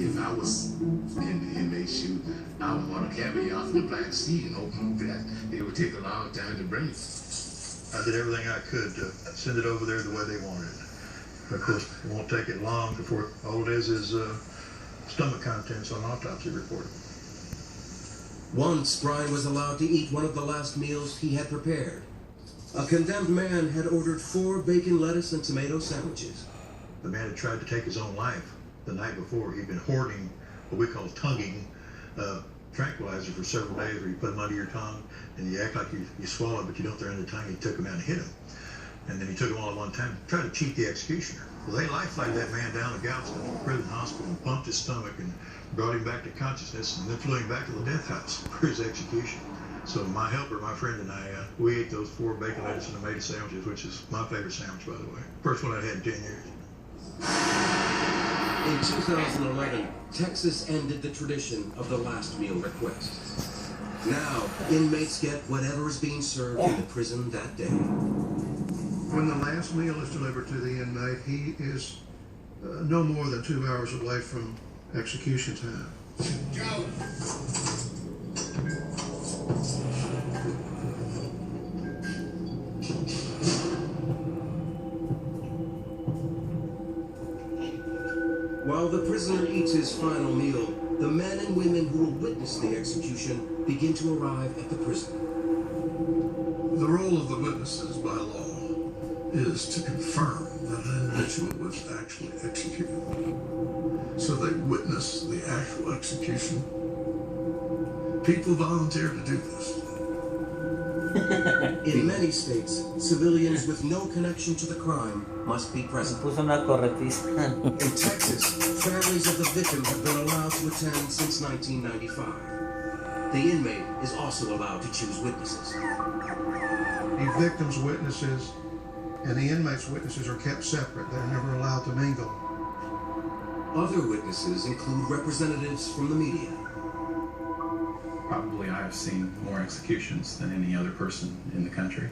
if I was in the inmate shoe, I would want to carry off in the back seat and hoping that it would take a long time to bring it. I did everything I could to send it over there the way they wanted it. Of course, it won't take it long before all it is stomach contents on autopsy report. Once Brian was allowed to eat one of the last meals he had prepared. A condemned man had ordered 4 bacon, lettuce, and tomato sandwiches. The man had tried to take his own life the night before. He'd been hoarding what we call tonguing tranquilizer for several days, where you put them under your tongue and you act like you swallow it, but you don't throw in the tongue. He took them out and hit him. And then he took them all at one time, tried to cheat the executioner. Well, they life-flagged that man down to Dauchsand prison hospital and pumped his stomach and brought him back to consciousness and then flew him back to the death house for his execution. So my helper, my friend, and I, we ate those 4 bacon, lettuce, and tomato sandwiches, which is my favorite sandwich, by the way. First one I'd had in 10 years. In 2011, Texas ended the tradition of the last meal request. Now, inmates get whatever is being served in the prison that day. When the last meal is delivered to the inmate, he is no more than 2 hours away from execution time. Go! While the prisoner eats his final meal, the men and women who will witness the execution begin to arrive at the prison. The role of the witnesses by law is to confirm that an individual was actually executed. So they witness the actual execution. People volunteer to do this. In many states, civilians with no connection to the crime must be present. In Texas, families of the victim have been allowed to attend since 1995. The inmate is also allowed to choose witnesses. The victim's witnesses and the inmate's witnesses are kept separate. They're never allowed to mingle. Other witnesses include representatives from the media. Probably I have seen more executions than any other person in the country.